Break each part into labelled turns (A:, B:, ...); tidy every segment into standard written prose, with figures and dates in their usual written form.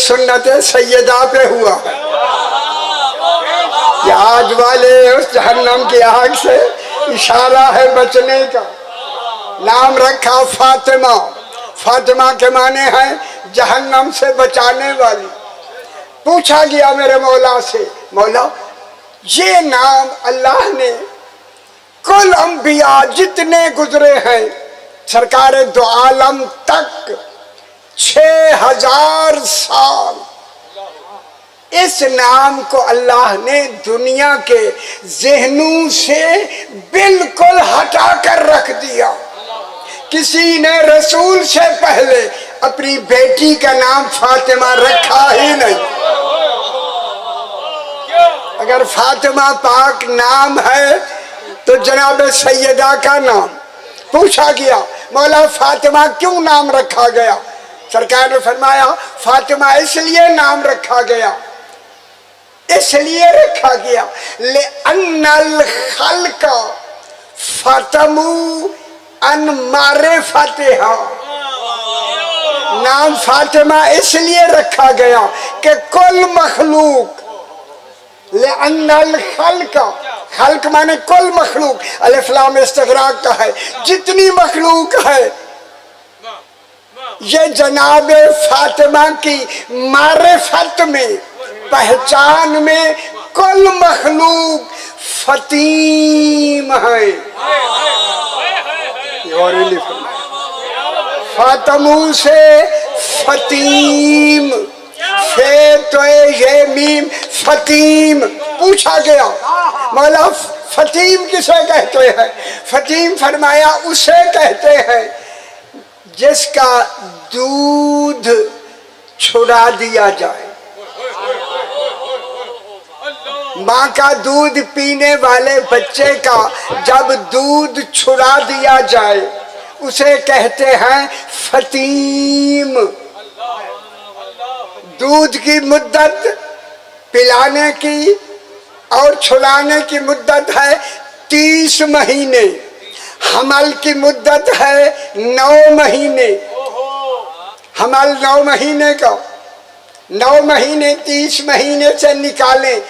A: सुन्नत सैयदा पे हुआ है कि आज वाले उस जहन्नम की आग से इशारा है बचने का। नाम रखा फातिमा। फातिमा के माने हैं जहन्नम से बचाने वाली। पूछा गया मेरे मौला से, मौला ये नाम अल्लाह ने कुल अंबिया जितने गुजरे हैं सरकार दो आलम तक 6000 साल इस नाम को अल्लाह ने दुनिया के ज़हनों से बिल्कुल हटा कर रख दिया। किसी ने रसूल से पहले अपनी बेटी का नाम फातिमा रखा ही नहीं। अगर फातिमा पाक नाम है तो जनाब सैयदा का नाम। पूछा गया मौला फातिमा क्यों नाम रखा गया? सरकार ने फरमाया फातिमा इसलिए नाम रखा गया, इसलिए रखा गया ले अन्नल खल्का फातमू अन मारे फातिहा। नाम फातिमा इसलिए रखा गया कि कुल मखलूक ले अन्नल खल्का, खल्क माने कुल मखलूक, अलिफ लाम इस्तिगराक का है, जितनी मखलूक है ये जनाब फातिमा की मारिफत में पहचान में कुल मखलूक फतीम है। फातमू से फतीम, फे तो ये मीम फतीम। पूछा गया मौला फतीम किसे कहते हैं? फतीम फरमाया उसे कहते हैं जिसका दूध छुड़ा दिया जाए। माँ का दूध पीने वाले बच्चे का जब दूध छुड़ा दिया जाए उसे कहते हैं फतीम। दूध की मुद्दत पिलाने की और छुड़ाने की मुद्दत है 30 महीने, हमल की मुद्दत है 9 महीने। हमल 9 महीने का, 9 महीने 30 महीने से निकालें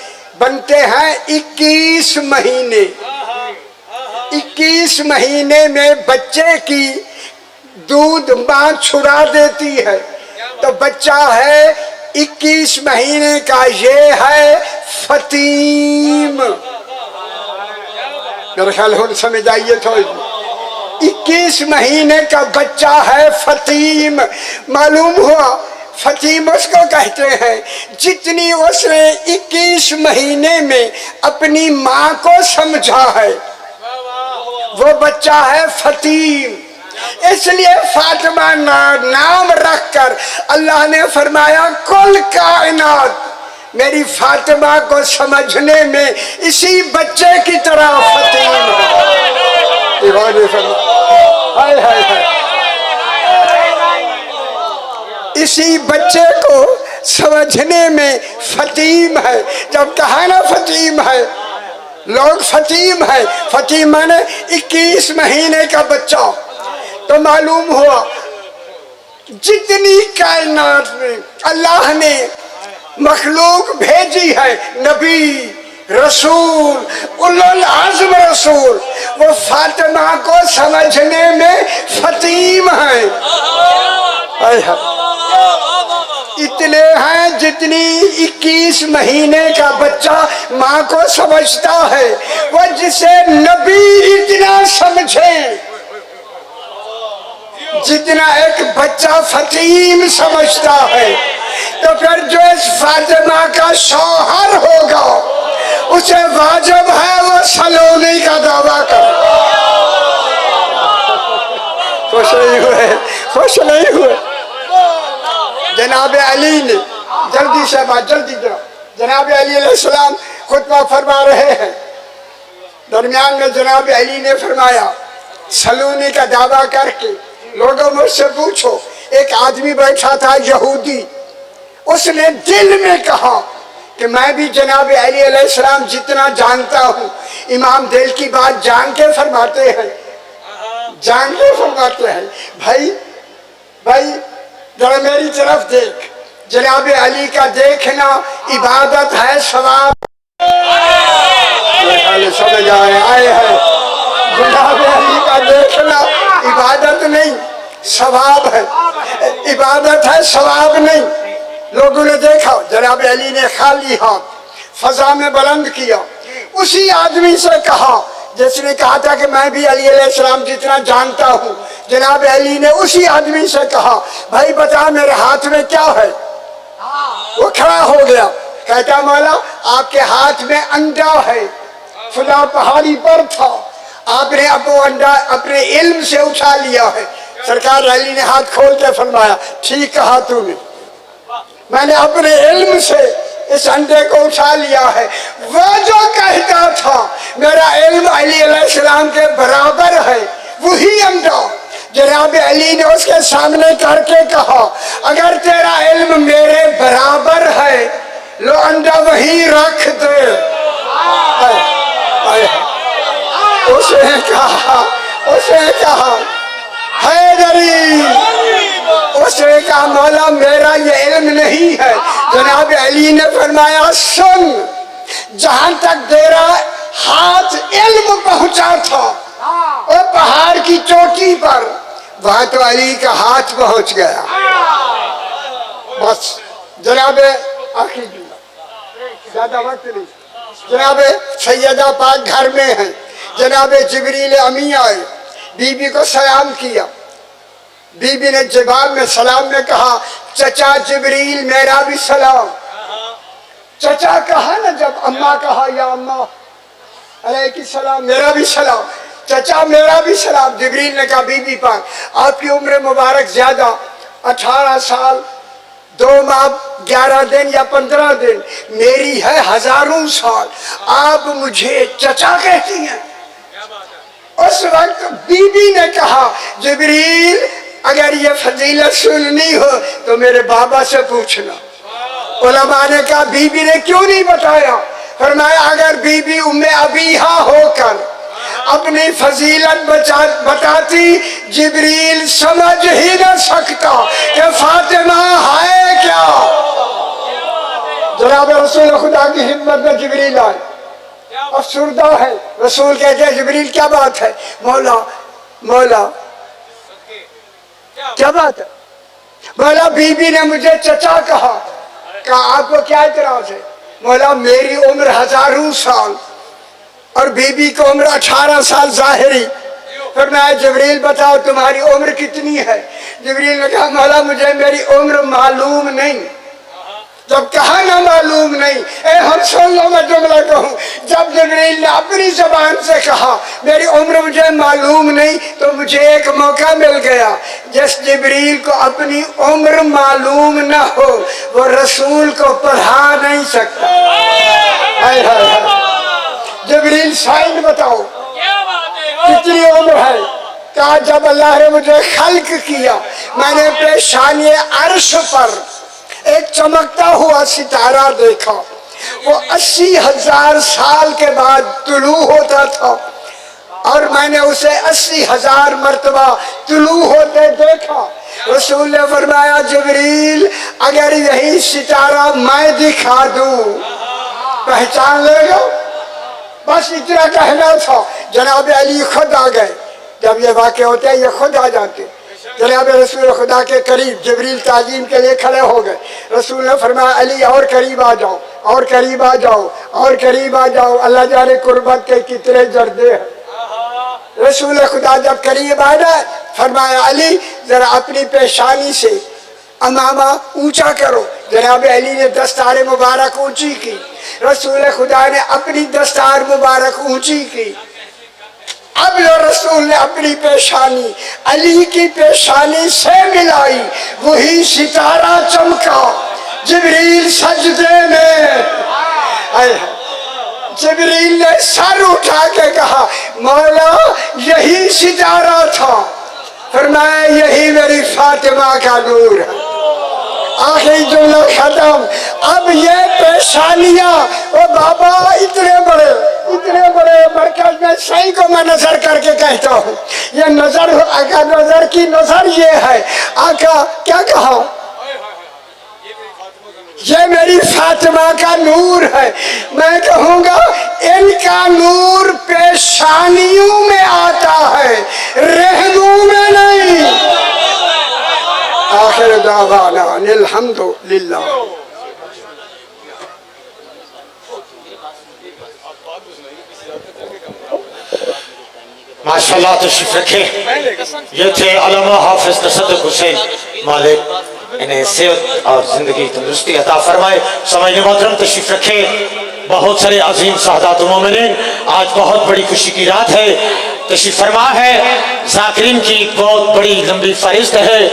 A: बनते हैं 21 महीने। 21 महीने में बच्चे की दूध माँ छुड़ा देती है तो बच्चा है 21 महीने का, ये है फतीम। मेरे ख्याल हो समझ आइए थोड़ी। 21 महीने का बच्चा है फतीम। मालूम हुआ फतीम उसको कहते हैं जितनी उसने 21 महीने में अपनी माँ को समझा है, वो बच्चा है फतीम। इसलिए फातिमा नाम रखकर अल्लाह ने फरमाया कुल कायनात मेरी फातिमा को समझने में इसी बच्चे की तरह फतीम है। इसी बच्चे को समझने में फतीम है। जब कहा ना फतीम है, लोग फतीम है, फतीम माने 21 महीने का बच्चा, तो मालूम हुआ जितनी कायनात में अल्लाह ने मखलूक भेजी है, नबी रसूल उलुल आज़म रसूल, वो फातिमा को समझने में फतीम है। इतने हैं जितनी 21 महीने का बच्चा माँ को समझता है, वो जिसे नबी इतना समझे जितना एक बच्चा फतीम समझता है, तो फिर जो इस फातिमा का शौहर होगा उसे वाजिब है वो सलोनी का दावा कर। खुश नहीं हुए, खुश नहीं हुए। जनाब अली ने जल्दी से बात, जल्दी जनाब अली अलैहिस्सलाम खुतबा फरमा रहे हैं, दरमियान में जनाब अली ने फरमाया सलूनी का दावा करके लोगों मुझसे पूछो। एक आदमी बैठा था यहूदी, उसने दिल में कहा कि मैं भी जनाब अली अलैहिस्सलाम जितना जानता हूँ, इमाम दिल की बात जान के फरमाते हैं, जान के फरमाते हैं। भाई भाई जरा मेरी तरफ देख, जनाब अली का देखना इबादत है, सवाब समझ आए हैं। जनाब अली का देखना इबादत नहीं, सवाब है। इबादत है, सवाब नहीं। लोगों ने देखा, जनाब अली ने खाली हाथ फजा में बुलंद किया, उसी आदमी से कहा जिसने कहा था कि मैं भी अली अलैहिस्सलाम जितना जानता हूँ। जनाब अली ने उसी आदमी से कहा, भाई बता मेरे हाथ में क्या है। वो खड़ा हो गया, कहता मौला आपके हाथ में अंडा है, फुला पहाड़ी पर था, आपने अब वो अंडा अपने इल्म से उठा लिया है। सरकार अली ने हाथ खोल के फरमाया, ठीक कहा तूने, मैंने अपने इल्म से इस अंडे को उठा लिया है। वो जो कहता था मेरा इल्म अली अलैहिस्सलाम के बराबर है, वही अंडा जनाब अली ने उसके सामने करके कहा, अगर तेरा इल्म मेरे बराबर है, लो अंडा वही रख दे। उसने कहा हैदरी, उसने कहा मौला मेरा ये इल्म नहीं है। जनाब अली ने फरमाया, सुन, जहां तक तेरा हाथ इल्म पहुंचा था और पहाड़ की चोटी पर, वहां तो अली का हाथ पहुंच गया। बस जनाब आखिरी जुमला, ज्यादा वक्त नहीं। जनाब सैयदा पाक घर में है, जनाब जिब्रील अमी आए, बीबी को सलाम किया। बीबी ने जवाब में सलाम में कहा, चचा जिब्रील मेरा भी सलाम। चचा कहा ना, जब अम्मा कहा या अम्मा अलैहि सलाम, मेरा भी सलाम। चचा मेरा भी सलाम। जिब्रील ने कहा, बीबी पाक आपकी उम्र मुबारक ज्यादा, 18 साल 2 माह 11 दिन या 15 दिन, मेरी है हजारों साल, आप मुझे चचा कहती हैं। उस वक्त बीबी ने कहा, जिब्रील अगर ये फजीलत सुननी हो तो मेरे बाबा से पूछना। उलमा ने कहा, बीबी ने क्यों नहीं बताया? फरमाया, अगर बीबी उम्मे अबीहा होकर अपनी फजीलत बताती, जिब्रील समझ ही न सकता कि फातिमा है क्या। जनाब रसूल खुदा की हिम्मत में जिब्रील आए, अफसुर्दा है। रसूल कहते हैं, जिब्रील क्या बात है? मौला मौला क्या बात है? मौला बीबी ने मुझे चचा कहा। आपको क्या इतराज है? मौला मेरी उम्र हजारों साल और बीबी की उम्र 18 साल जाहिरी। फिर मैं, जिब्रील बताओ तुम्हारी उम्र कितनी है? जिब्रील ने कहा, मौला मुझे मेरी उम्र मालूम नहीं। जब कहा ना मालूम नहीं, हम सुन लो मैं जुमला कहूँ। जब जिब्रील ने अपनी जबान से कहा मेरी उम्र मुझे मालूम नहीं, तो मुझे एक मौका मिल गया। जिस जिब्रील को अपनी उम्र मालूम न हो, वो रसूल को पढ़ा नहीं सकता। हाय हाय हाय। जिब्रील साइन बताओ कितनी उम्र है? कहा, जब अल्लाह ने मुझे खल्क किया, मैंने पेशानी अर्श पर एक चमकता हुआ सितारा देखा। वो 80,000 साल के बाद तुलू होता था और मैंने उसे 80,000 मर्तबा तुलू होते देखा। रसूल ने फरमाया, जिब्रील अगर यही सितारा मैं दिखा दूं, पहचान लेगा? बस इतना कहना था। जनाब अली खुद आ गए। जब ये वाक़या होता है, ये खुद आ जाते। जनाब रसूल खुदा के करीब जिब्रील ताज़ीम के लिए खड़े हो गए। रसूल ने फरमाया, अली और करीब आ जाओ, और करीब आ जाओ, और करीब आ जाओ। अल्लाह जाने कुर्बत के कितने जर्दे हैं। रसूल खुदा जब करीब आ जाए, फरमाया, अली जरा अपनी पेशानी से अमामा ऊंचा करो। जनाब अली ने दस्तार मुबारक ऊंची की। रसूल खुदा ने अपनी दस्तार मुबारक ऊंची की। अब जो रसूल ने अपनी पेशानी अली की पेशानी से मिलाई, वही सितारा चमका। जिब्रील सजदे में, जिब्रील ने सर उठा के कहा, मौला यही सितारा था। फरमाया, यही मेरी फातिमा का नूर है। आखिरी जुमला खत्म। अब ये पेशानियां, ओ बाबा इतने बड़े मरकज में सही को मैं नजर करके कहता हूँ, ये नजर आका नजर की नजर ये है। आका क्या कहा? یہ میری فاطمہ کا نور ہے. میں کہوں گا ان کا نور پیشانیوں میں آتا ہے, رہنوں میں نہیں. آخر دعوانا الحمد للہ.
B: ماشاءاللہ تشریف رکھے. یہ تھے علامہ حافظ تصدق حسین, مالک انہیں صحت اور زندگی تندرستی عطا فرمائے. سمجھنے محترم تشریف رکھے. بہت سارے عظیم سعادات و مومنین, آج بہت بڑی خوشی کی رات ہے. تشریف فرما ہے. ذاکرین کی ایک بہت بڑی لمبی فہرست ہے.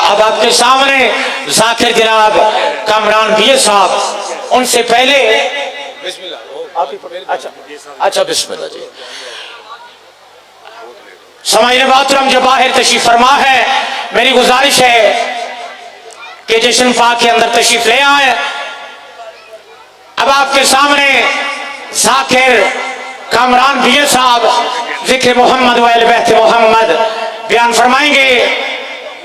B: اب آپ کے سامنے ذاکر جناب کامران بی اے صاحب, ان سے پہلے اچھا بسم اللہ جی. سمعین محترم جو باہر تشریف فرما ہے, میری گزارش ہے کہ جشن پاک کے اندر تشریف لے آئے. اب آپ کے سامنے ذاکر کامران بی اے صاحب ذکر محمد و اہل بیت محمد بیان فرمائیں گے.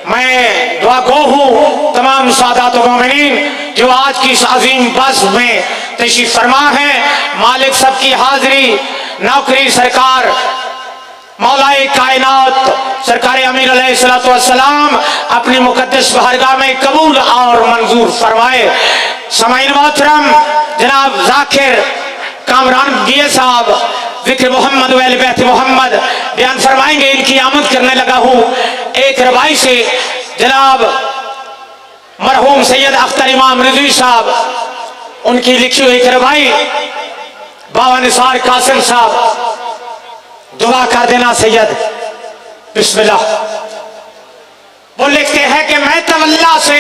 B: میں دعا گو ہوں تمام سادات و مومنین جو آج کی اس عظیم بزم میں تشریف فرما ہے. مالک سب کی حاضری, نوکری سرکار مولا کائنات سرکار امیر علیہ السلام اپنی مقدس بارگاہ میں قبول اور منظور فرمائے. سامعین محترم, جناب ذاکر کامران بی اے صاحب ذکر محمد و اہل بیت محمد بیان فرمائیں گے. ان کی آمد کرنے لگا ہوں ایک ربائی سے. جناب مرحوم سید اختر امام رضوی صاحب, ان کی لکھی ہوئی ایک ربائی. بابا نثار قاسم صاحب دعا کر دینا سید. بسم اللہ. وہ لکھتے ہیں کہ میں تولا سے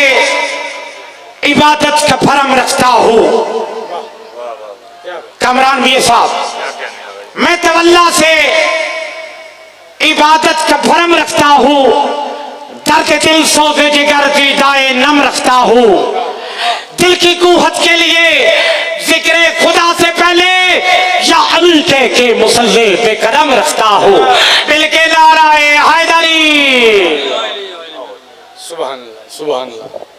B: عبادت کا بھرم رکھتا ہوں. کامران بی اے صاحب, میں تولا سے عبادت کا بھرم رکھتا ہوں, درد دل سوز جگر دیدائے نم رکھتا ہوں. دل کی قوت کے لیے ذکر خدا سے پہلے یا علی کے مسلح پہ قدم رکھتا ہوں. مل کے نعرہ حیدری.
C: سبحان اللہ سبحان اللہ.